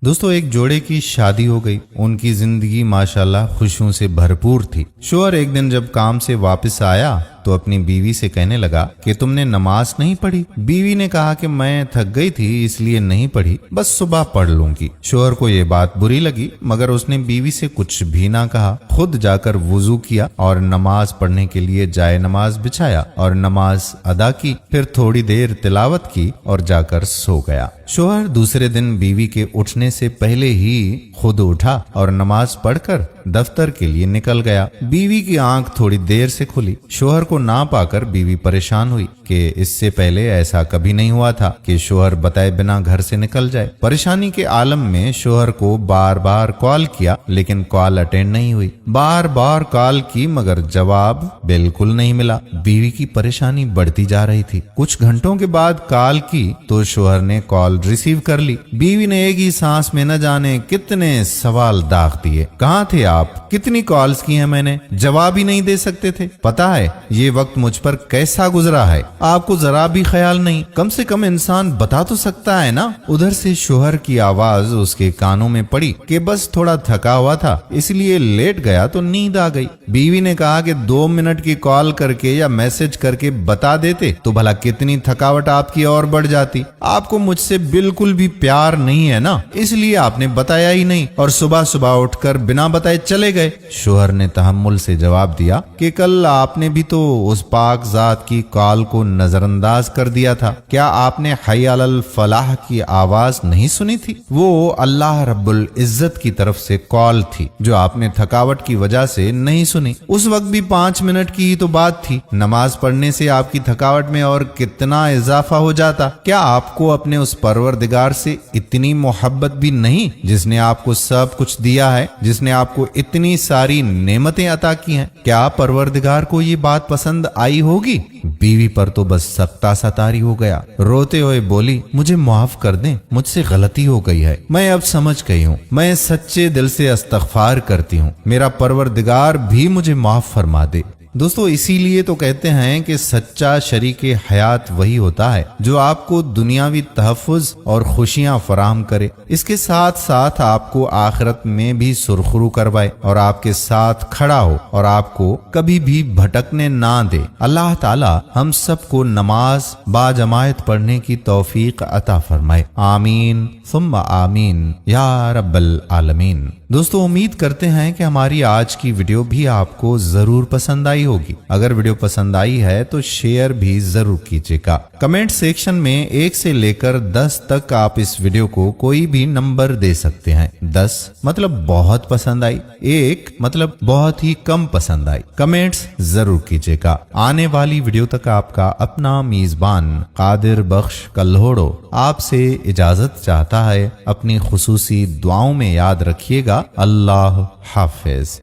दोस्तों एक जोड़े की शादी हो गई। उनकी जिंदगी माशाल्लाह खुशियों से भरपूर थी। शोहर एक दिन जब काम से वापस आया तो अपनी बीवी से कहने लगा कि तुमने नमाज नहीं पढ़ी। बीवी ने कहा कि मैं थक गई थी इसलिए नहीं पढ़ी, बस सुबह पढ़ लूंगी। शोहर को ये बात बुरी लगी मगर उसने बीवी से कुछ भी ना कहा। खुद जाकर वुजू किया और नमाज पढ़ने के लिए जाए नमाज बिछाया और नमाज अदा की। फिर थोड़ी देर तिलावत की और जाकर सो गया। शोहर दूसरे दिन बीवी के उठने से पहले ही खुद उठा और नमाज पढ़कर दफ्तर के लिए निकल गया। बीवी की आंख थोड़ी देर से खुली। शोहर को ना पाकर बीवी परेशान हुई कि इससे पहले ऐसा कभी नहीं हुआ था कि शोहर बताए बिना घर से निकल जाए। परेशानी के आलम में शोहर को बार बार कॉल किया लेकिन कॉल अटेंड नहीं हुई। बार बार कॉल की मगर जवाब बिल्कुल नहीं मिला। बीवी की परेशानी बढ़ती जा रही थी। कुछ घंटों के बाद कॉल की तो शोहर ने कॉल रिसीव कर ली। बीवी ने एक ही सांस में न जाने कितने सवाल दाग दिए। कहाँ थे आप? कितनी कॉल्स की हैं मैंने, जवाब ही नहीं दे सकते थे। पता है ये वक्त मुझ पर कैसा गुजरा है, आपको जरा भी ख्याल नहीं। कम से कम इंसान बता तो सकता है ना। उधर से शोहर की आवाज उसके कानों में पड़ी कि बस थोड़ा थका हुआ था इसलिए लेट गया तो नींद आ गई। बीवी ने कहा कि 2 मिनट की कॉल करके या मैसेज करके बता देते तो भला कितनी थकावट आपकी और बढ़ जाती। आपको मुझसे बिल्कुल भी प्यार नहीं है ना, इसलिए आपने बताया ही नहीं और सुबह सुबह उठकर बिना बताए चले गए। शोहर ने तहम्मुल से जवाब दिया कि कल आपने भी तो उस पाक जात की कॉल को नजरअंदाज कर दिया था। क्या आपने हय अलल फलाह की आवाज नहीं सुनी थी? वो अल्लाह रब्बुल इज्जत की तरफ से कॉल थी जो आपने थकावट की वजह से नहीं सुनी। उस वक्त भी 5 मिनट की ही तो बात थी। नमाज पढ़ने से आपकी थकावट में और कितना इजाफा हो जाता। क्या आपको अपने उस परवरदिगार से इतनी मोहब्बत भी नहीं जिसने आपको सब कुछ दिया है, जिसने आपको इतनी सारी नेमतें अता की हैं? क्या परवरदिगार को ये बात पसंद आई होगी? बीवी पर तो बस सख्ता सा तारी हो गया। रोते हुए बोली, मुझे माफ कर दें, मुझसे गलती हो गई है। मैं अब समझ गई हूँ। मैं सच्चे दिल से इस्तग़फ़ार करती हूँ। मेरा परवरदिगार भी मुझे माफ फरमा दे। दोस्तों इसीलिए तो कहते हैं कि सच्चा शरीके हयात वही होता है जो आपको दुनियावी तहफ़्फ़ुज़ और खुशियां फराहम करे, इसके साथ साथ आपको आखिरत में भी सुरखरू करवाए और आपके साथ खड़ा हो और आपको कभी भी भटकने ना दे। अल्लाह ताला हम सबको नमाज बाजमायत पढ़ने की तौफीक अता फरमाए। आमीन सुम्मा आमीन या रब्बल आलमीन। दोस्तों उम्मीद करते हैं कि हमारी आज की वीडियो भी आपको जरूर पसंद आई होगी। अगर वीडियो पसंद आई है तो शेयर भी जरूर कीजिएगा। कमेंट सेक्शन में 1 से लेकर 10 तक आप इस वीडियो को कोई भी नंबर दे सकते हैं। 10 मतलब बहुत पसंद आई, 1 मतलब बहुत ही कम पसंद आई। कमेंट्स जरूर कीजिएगा। आने वाली वीडियो तक आपका अपना मेजबान कादिर बख्श कल्होड़ो आपसे इजाजत चाहता है। अपनी खुसूसी दुआओं में याद रखिएगा। अल्लाह हाफिज।